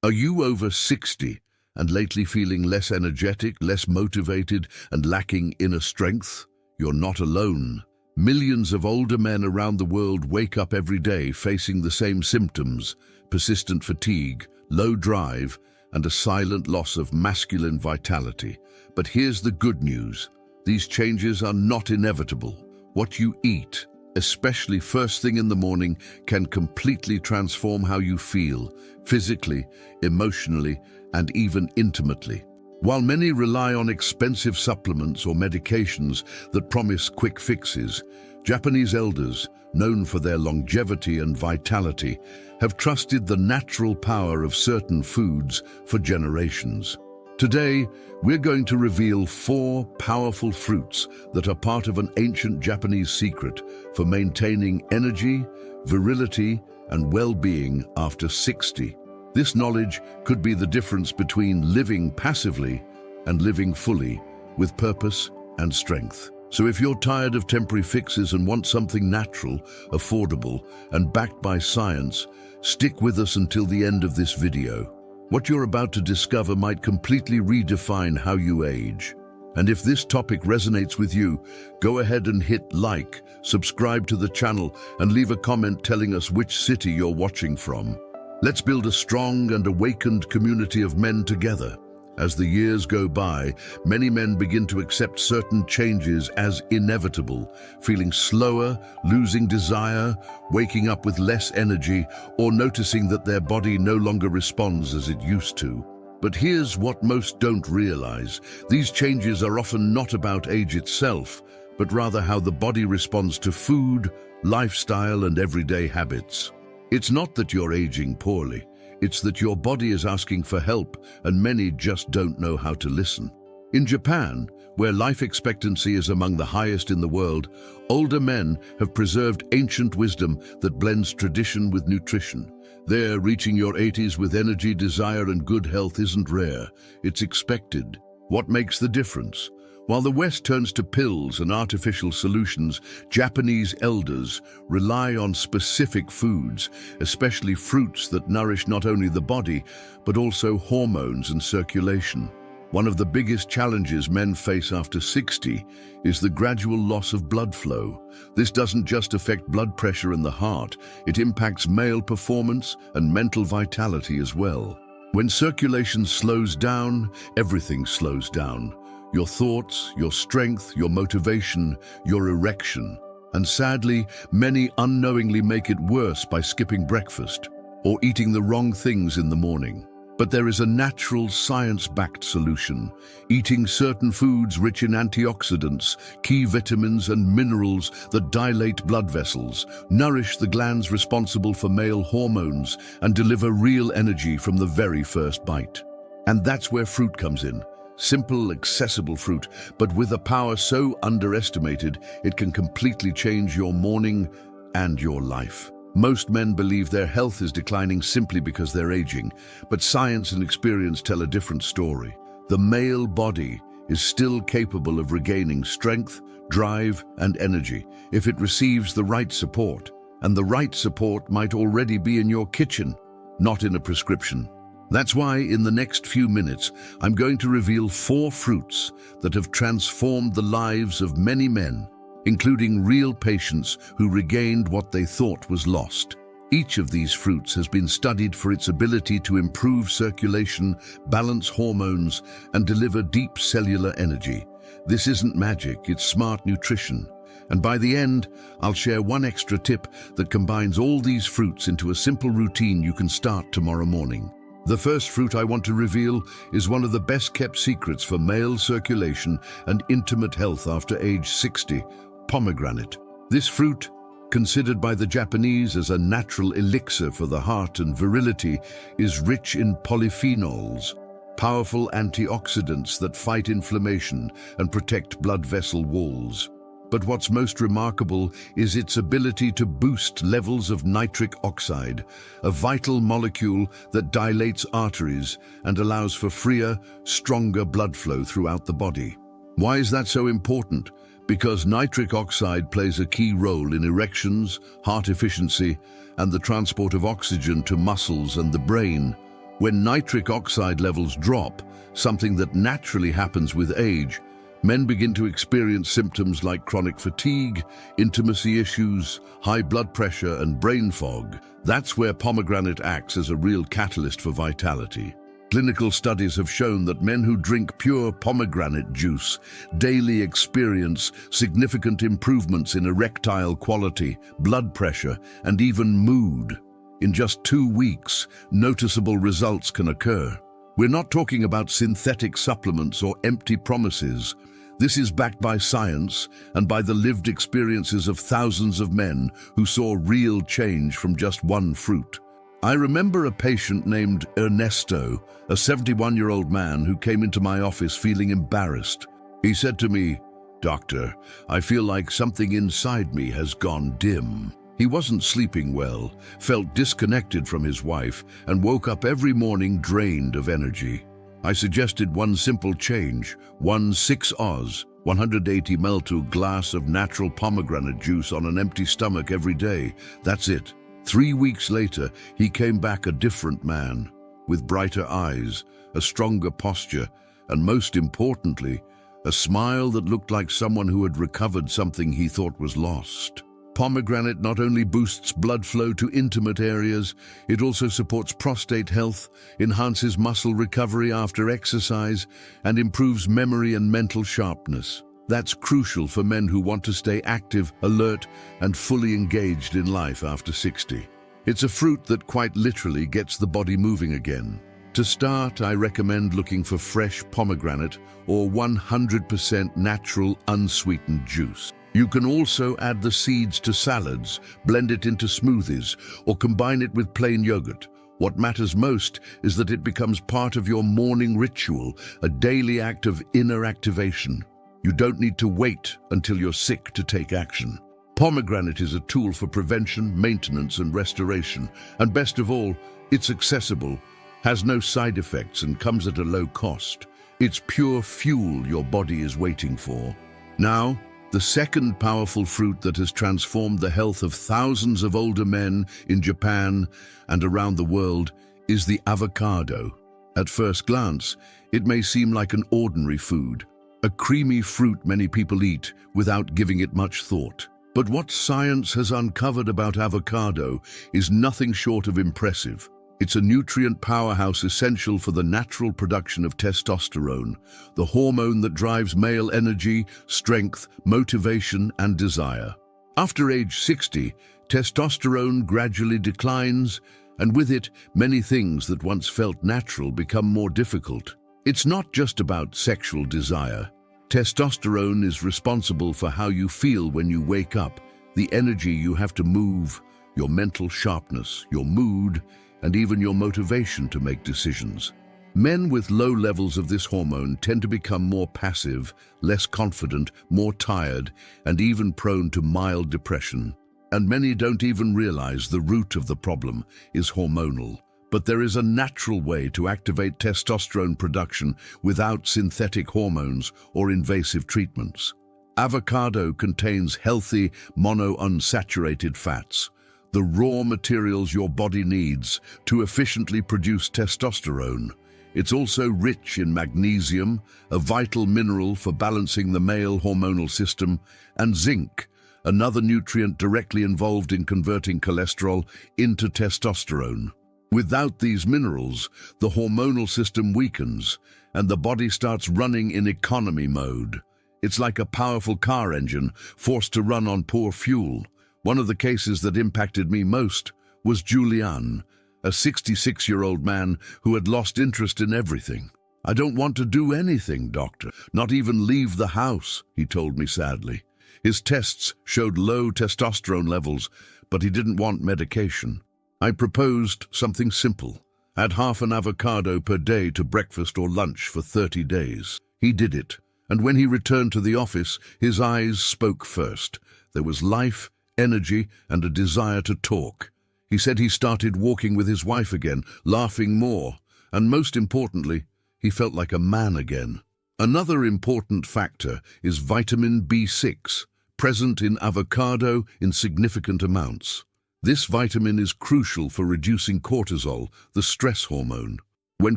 Are you over 60 and lately feeling less energetic, less motivated, and lacking inner strength? You're not alone. Millions of older men around the world wake up every day facing the same symptoms: persistent fatigue, low drive, and a silent loss of masculine vitality. But here's the good news. These changes are not inevitable. What you eat, especially first thing in the morning, can completely transform how you feel, physically, emotionally, and even intimately. While many rely on expensive supplements or medications that promise quick fixes, Japanese elders, known for their longevity and vitality, have trusted the natural power of certain foods for generations. Today, we're going to reveal 4 powerful fruits that are part of an ancient Japanese secret for maintaining energy, virility, and well-being after 60. This knowledge could be the difference between living passively and living fully, with purpose and strength. So if you're tired of temporary fixes and want something natural, affordable, and backed by science, stick with us until the end of this video. What you're about to discover might completely redefine how you age. And if this topic resonates with you, go ahead and hit like, subscribe to the channel, and leave a comment telling us which city you're watching from. Let's build a strong and awakened community of men together. As the years go by, many men begin to accept certain changes as inevitable, feeling slower, losing desire, waking up with less energy, or noticing that their body no longer responds as it used to. But here's what most don't realize. These changes are often not about age itself, but rather how the body responds to food, lifestyle, and everyday habits. It's not that you're aging poorly. It's that your body is asking for help, and many just don't know how to listen. In Japan, where life expectancy is among the highest in the world, older men have preserved ancient wisdom that blends tradition with nutrition. There, reaching your 80s with energy, desire, and good health isn't rare. It's expected. What makes the difference? While the West turns to pills and artificial solutions, Japanese elders rely on specific foods, especially fruits that nourish not only the body, but also hormones and circulation. One of the biggest challenges men face after 60 is the gradual loss of blood flow. This doesn't just affect blood pressure and the heart, it impacts male performance and mental vitality as well. When circulation slows down, everything slows down. Your thoughts, your strength, your motivation, your erection. And sadly, many unknowingly make it worse by skipping breakfast or eating the wrong things in the morning. But there is a natural, science-backed solution. Eating certain foods rich in antioxidants, key vitamins and minerals that dilate blood vessels, nourish the glands responsible for male hormones, and deliver real energy from the very first bite. And that's where fruit comes in. Simple, accessible fruit, but with a power so underestimated, it can completely change your morning and your life. Most men believe their health is declining simply because they're aging, but science and experience tell a different story. The male body is still capable of regaining strength, drive, and energy if it receives the right support. And the right support might already be in your kitchen, not in a prescription. That's why in the next few minutes, I'm going to reveal 4 fruits that have transformed the lives of many men, including real patients who regained what they thought was lost. Each of these fruits has been studied for its ability to improve circulation, balance hormones, and deliver deep cellular energy. This isn't magic, it's smart nutrition. And by the end, I'll share one extra tip that combines all these fruits into a simple routine you can start tomorrow morning. The first fruit I want to reveal is one of the best-kept secrets for male circulation and intimate health after age 60, pomegranate. This fruit, considered by the Japanese as a natural elixir for the heart and virility, is rich in polyphenols, powerful antioxidants that fight inflammation and protect blood vessel walls. But what's most remarkable is its ability to boost levels of nitric oxide, a vital molecule that dilates arteries and allows for freer, stronger blood flow throughout the body. Why is that so important? Because nitric oxide plays a key role in erections, heart efficiency, and the transport of oxygen to muscles and the brain. When nitric oxide levels drop, something that naturally happens with age, men begin to experience symptoms like chronic fatigue, intimacy issues, high blood pressure, and brain fog. That's where pomegranate acts as a real catalyst for vitality. Clinical studies have shown that men who drink pure pomegranate juice daily experience significant improvements in erectile quality, blood pressure, and even mood. In just 2 weeks, noticeable results can occur. We're not talking about synthetic supplements or empty promises. This is backed by science and by the lived experiences of thousands of men who saw real change from just one fruit. I remember a patient named Ernesto, a 71-year-old man who came into my office feeling embarrassed. He said to me, "Doctor, I feel like something inside me has gone dim." He wasn't sleeping well, felt disconnected from his wife, and woke up every morning drained of energy. I suggested one simple change: 6 Oz, 180 ml to glass of natural pomegranate juice on an empty stomach every day. That's it. 3 weeks later, he came back a different man, with brighter eyes, a stronger posture, and most importantly, a smile that looked like someone who had recovered something he thought was lost. Pomegranate not only boosts blood flow to intimate areas, it also supports prostate health, enhances muscle recovery after exercise, and improves memory and mental sharpness. That's crucial for men who want to stay active, alert, and fully engaged in life after 60. It's a fruit that quite literally gets the body moving again. To start, I recommend looking for fresh pomegranate or 100% natural unsweetened juice. You can also add the seeds to salads, blend it into smoothies, or combine it with plain yogurt. What matters most is that it becomes part of your morning ritual, a daily act of inner activation. You don't need to wait until you're sick to take action. Pomegranate is a tool for prevention, maintenance, and restoration. And best of all, it's accessible, has no side effects, and comes at a low cost. It's pure fuel your body is waiting for. Now, the second powerful fruit that has transformed the health of thousands of older men in Japan and around the world is the avocado. At first glance, it may seem like an ordinary food, a creamy fruit many people eat without giving it much thought. But what science has uncovered about avocado is nothing short of impressive. It's a nutrient powerhouse essential for the natural production of testosterone, the hormone that drives male energy, strength, motivation, and desire. After age 60, testosterone gradually declines, and with it, many things that once felt natural become more difficult. It's not just about sexual desire. Testosterone is responsible for how you feel when you wake up, the energy you have to move, your mental sharpness, your mood, and even your motivation to make decisions. Men with low levels of this hormone tend to become more passive, less confident, more tired, and even prone to mild depression. And many don't even realize the root of the problem is hormonal. But there is a natural way to activate testosterone production without synthetic hormones or invasive treatments. Avocado contains healthy monounsaturated fats, the raw materials your body needs to efficiently produce testosterone. It's also rich in magnesium, a vital mineral for balancing the male hormonal system, and zinc, another nutrient directly involved in converting cholesterol into testosterone. Without these minerals, the hormonal system weakens and the body starts running in economy mode. It's like a powerful car engine forced to run on poor fuel. One of the cases that impacted me most was Julian, a 66-year-old man who had lost interest in everything. "I don't want to do anything, doctor, not even leave the house," he told me sadly. His tests showed low testosterone levels, but he didn't want medication. I proposed something simple. Add half an avocado per day to breakfast or lunch for 30 days. He did it, and when he returned to the office, his eyes spoke first. There was life, energy, and a desire to talk. He said he started walking with his wife again, laughing more, and most importantly, he felt like a man again. Another important factor is vitamin B6, present in avocado in significant amounts. This vitamin is crucial for reducing cortisol, the stress hormone. When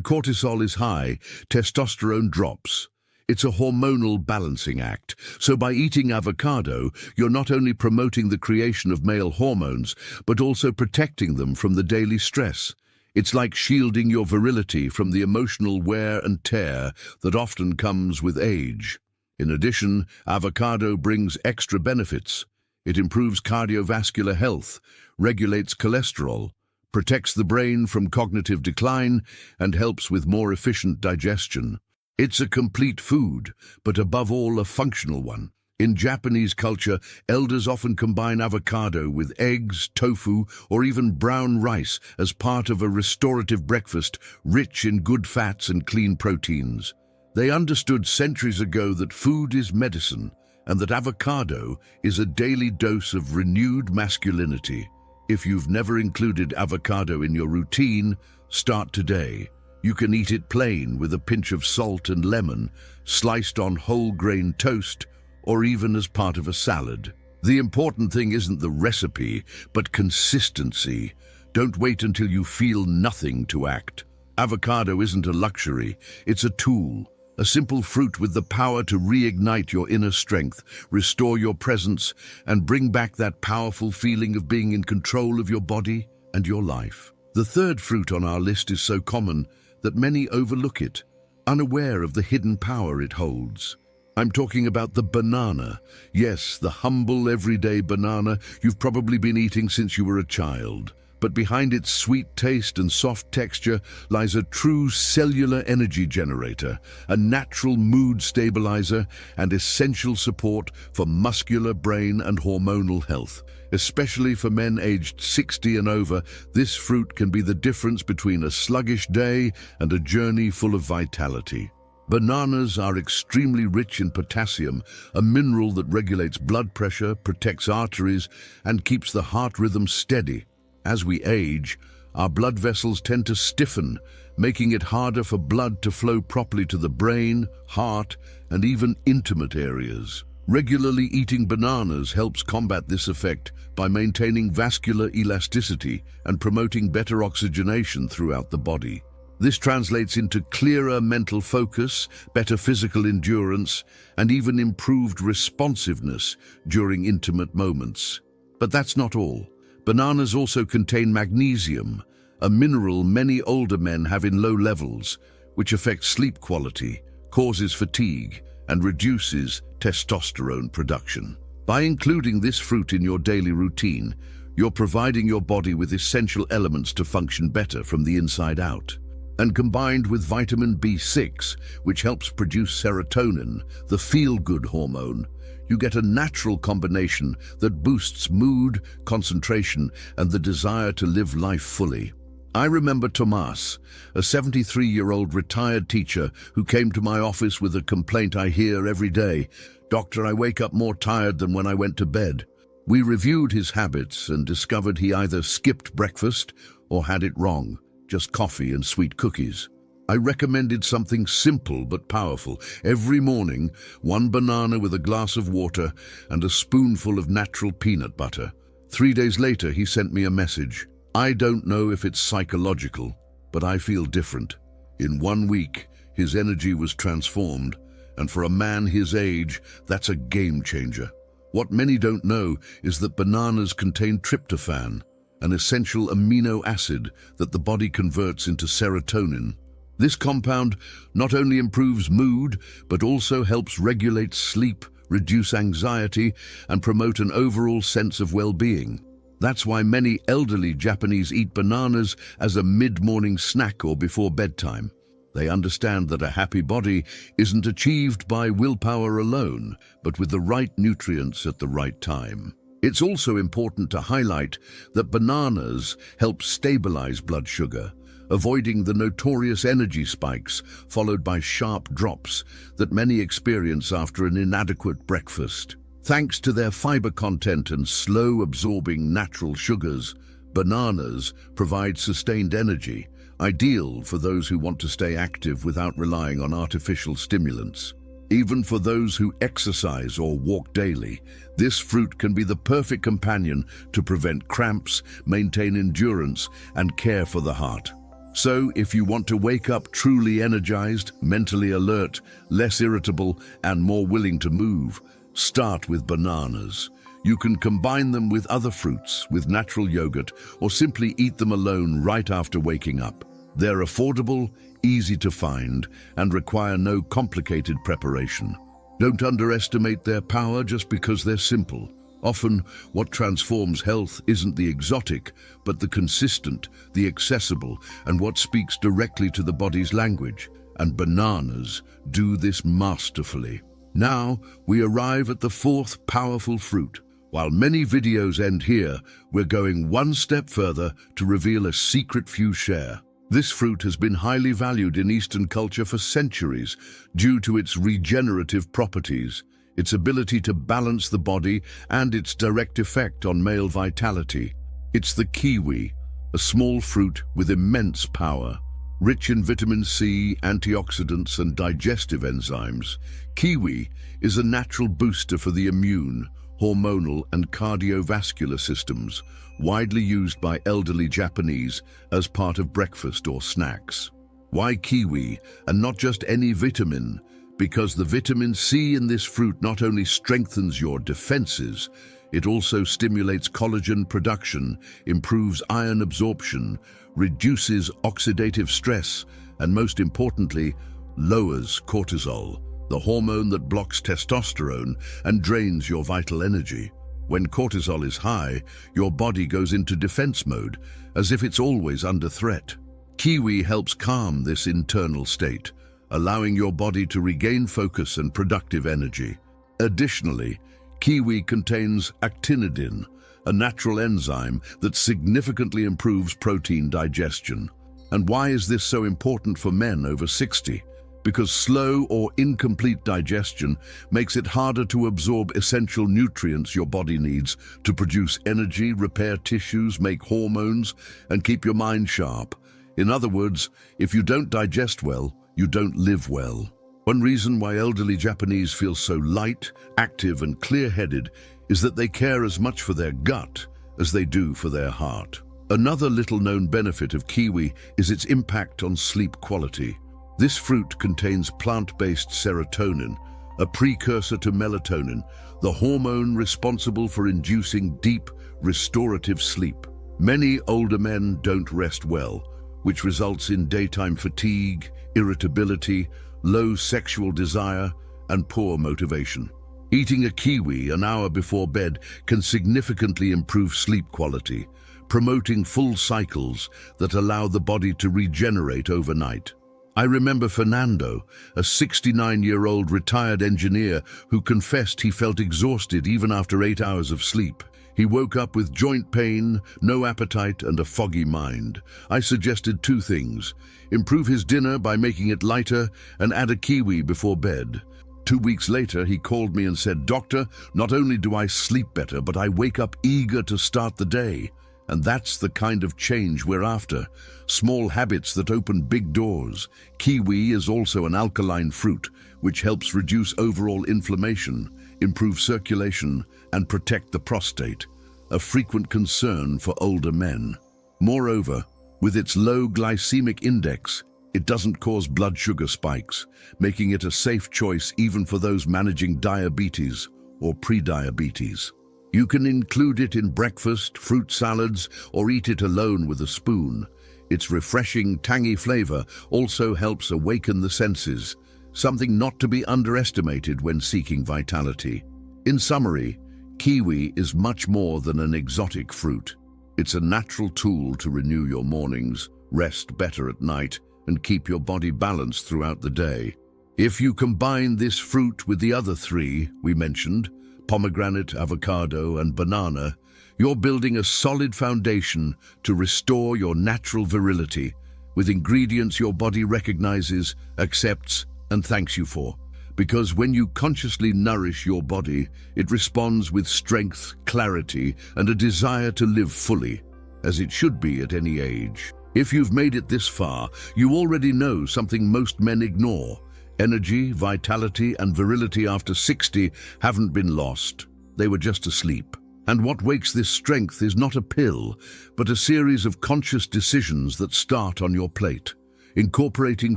cortisol is high, testosterone drops. It's a hormonal balancing act. So by eating avocado, you're not only promoting the creation of male hormones, but also protecting them from the daily stress. It's like shielding your virility from the emotional wear and tear that often comes with age. In addition, avocado brings extra benefits. It improves cardiovascular health, regulates cholesterol, protects the brain from cognitive decline, and helps with more efficient digestion. It's a complete food, but above all a functional one. In Japanese culture, elders often combine avocado with eggs, tofu, or even brown rice as part of a restorative breakfast rich in good fats and clean proteins. They understood centuries ago that food is medicine and that avocado is a daily dose of renewed masculinity. If you've never included avocado in your routine, start today. You can eat it plain with a pinch of salt and lemon, sliced on whole grain toast, or even as part of a salad. The important thing isn't the recipe, but consistency. Don't wait until you feel nothing to act. Avocado isn't a luxury, it's a tool. A simple fruit with the power to reignite your inner strength, restore your presence, and bring back that powerful feeling of being in control of your body and your life. The third fruit on our list is so common that many overlook it, unaware of the hidden power it holds. I'm talking about the banana. Yes, the humble, everyday banana you've probably been eating since you were a child. But behind its sweet taste and soft texture lies a true cellular energy generator, a natural mood stabilizer, and essential support for muscular, brain, and hormonal health. Especially for men aged 60 and over, this fruit can be the difference between a sluggish day and a journey full of vitality. Bananas are extremely rich in potassium, a mineral that regulates blood pressure, protects arteries, and keeps the heart rhythm steady. As we age, our blood vessels tend to stiffen, making it harder for blood to flow properly to the brain, heart, and even intimate areas. Regularly eating bananas helps combat this effect by maintaining vascular elasticity and promoting better oxygenation throughout the body. This translates into clearer mental focus, better physical endurance, and even improved responsiveness during intimate moments. But that's not all. Bananas also contain magnesium, a mineral many older men have in low levels, which affects sleep quality, causes fatigue, and reduces testosterone production. By including this fruit in your daily routine, you're providing your body with essential elements to function better from the inside out. And combined with vitamin B6, which helps produce serotonin, the feel-good hormone, you get a natural combination that boosts mood, concentration, and the desire to live life fully. I remember Tomas, a 73-year-old retired teacher who came to my office with a complaint I hear every day. "Doctor, I wake up more tired than when I went to bed." We reviewed his habits and discovered he either skipped breakfast or had it wrong, just coffee and sweet cookies. I recommended something simple but powerful. Every morning, one banana with a glass of water and a spoonful of natural peanut butter. 3 days later, he sent me a message. "I don't know if it's psychological, but I feel different." In 1 week, his energy was transformed, and for a man his age, that's a game changer. What many don't know is that bananas contain tryptophan, an essential amino acid that the body converts into serotonin. This compound not only improves mood, but also helps regulate sleep, reduce anxiety, and promote an overall sense of well-being. That's why many elderly Japanese eat bananas as a mid-morning snack or before bedtime. They understand that a happy body isn't achieved by willpower alone, but with the right nutrients at the right time. It's also important to highlight that bananas help stabilize blood sugar, avoiding the notorious energy spikes followed by sharp drops that many experience after an inadequate breakfast. Thanks to their fiber content and slow-absorbing natural sugars, bananas provide sustained energy, ideal for those who want to stay active without relying on artificial stimulants. Even for those who exercise or walk daily, this fruit can be the perfect companion to prevent cramps, maintain endurance, and care for the heart. So, if you want to wake up truly energized, mentally alert, less irritable, and more willing to move, start with bananas. You can combine them with other fruits, with natural yogurt, or simply eat them alone right after waking up. They're affordable, easy to find, and require no complicated preparation. Don't underestimate their power just because they're simple. Often, what transforms health isn't the exotic, but the consistent, the accessible, and what speaks directly to the body's language. And bananas do this masterfully. Now, we arrive at the fourth powerful fruit. While many videos end here, we're going one step further to reveal a secret few share. This fruit has been highly valued in Eastern culture for centuries due to its regenerative properties, its ability to balance the body, and its direct effect on male vitality. It's the kiwi, a small fruit with immense power. Rich in vitamin C, antioxidants, and digestive enzymes, kiwi is a natural booster for the immune, hormonal, and cardiovascular systems, widely used by elderly Japanese as part of breakfast or snacks. Why kiwi, and not just any vitamin? Because the vitamin C in this fruit not only strengthens your defenses, it also stimulates collagen production, improves iron absorption, reduces oxidative stress, and most importantly, lowers cortisol, the hormone that blocks testosterone and drains your vital energy. When cortisol is high, your body goes into defense mode, as if it's always under threat. Kiwi helps calm this internal state, allowing your body to regain focus and productive energy. Additionally, kiwi contains actinidin, a natural enzyme that significantly improves protein digestion. And why is this so important for men over 60? Because slow or incomplete digestion makes it harder to absorb essential nutrients your body needs to produce energy, repair tissues, make hormones, and keep your mind sharp. In other words, if you don't digest well, you don't live well. One reason why elderly Japanese feel so light, active, and clear-headed is that they care as much for their gut as they do for their heart. Another little-known benefit of kiwi is its impact on sleep quality. This fruit contains plant-based serotonin, a precursor to melatonin, the hormone responsible for inducing deep, restorative sleep. Many older men don't rest well, which results in daytime fatigue, irritability, low sexual desire, and poor motivation. Eating a kiwi an hour before bed can significantly improve sleep quality, promoting full cycles that allow the body to regenerate overnight. I remember Fernando, a 69-year-old retired engineer who confessed he felt exhausted even after 8 hours of sleep. He woke up with joint pain, no appetite, and a foggy mind. I suggested 2 things: improve his dinner by making it lighter and add a kiwi before bed. 2 weeks later, he called me and said, "Doctor, not only do I sleep better, but I wake up eager to start the day." And that's the kind of change we're after. Small habits that open big doors. Kiwi is also an alkaline fruit, which helps reduce overall inflammation, improve circulation, and protect the prostate, a frequent concern for older men. Moreover, with its low glycemic index, it doesn't cause blood sugar spikes, making it a safe choice even for those managing diabetes or prediabetes. You can include it in breakfast, fruit salads, or eat it alone with a spoon. Its refreshing, tangy flavor also helps awaken the senses, something not to be underestimated when seeking vitality. In summary, kiwi is much more than an exotic fruit. It's a natural tool to renew your mornings, rest better at night, and keep your body balanced throughout the day. If you combine this fruit with the other 3 we mentioned, pomegranate, avocado, and banana, you're building a solid foundation to restore your natural virility with ingredients your body recognizes, accepts, and thanks you for. Because when you consciously nourish your body, it responds with strength, clarity, and a desire to live fully, as it should be at any age. If you've made it this far, you already know something most men ignore. Energy, vitality, and virility after 60 haven't been lost. They were just asleep. And what wakes this strength is not a pill, but a series of conscious decisions that start on your plate. Incorporating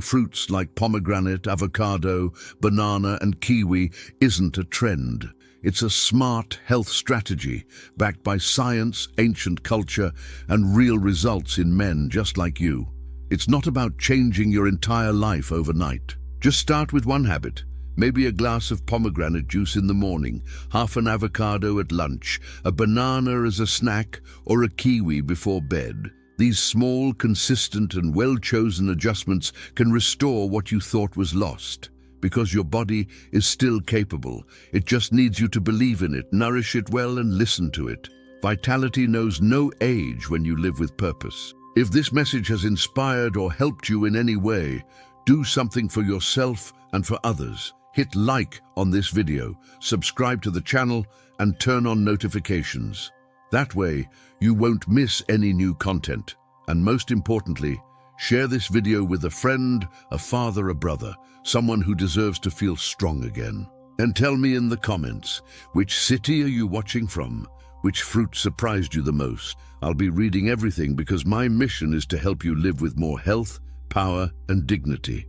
fruits like pomegranate, avocado, banana, and kiwi isn't a trend. It's a smart health strategy backed by science, ancient culture, and real results in men just like you. It's not about changing your entire life overnight. Just start with one habit. Maybe a glass of pomegranate juice in the morning, half an avocado at lunch, a banana as a snack, or a kiwi before bed. These small, consistent, and well-chosen adjustments can restore what you thought was lost. Because your body is still capable. It just needs you to believe in it, nourish it well, and listen to it. Vitality knows no age when you live with purpose. If this message has inspired or helped you in any way, do something for yourself and for others. Hit like on this video, subscribe to the channel, and turn on notifications. That way, you won't miss any new content. And most importantly, share this video with a friend, a father, a brother, someone who deserves to feel strong again. And tell me in the comments, which city are you watching from? Which fruit surprised you the most? I'll be reading everything because my mission is to help you live with more health, power, and dignity.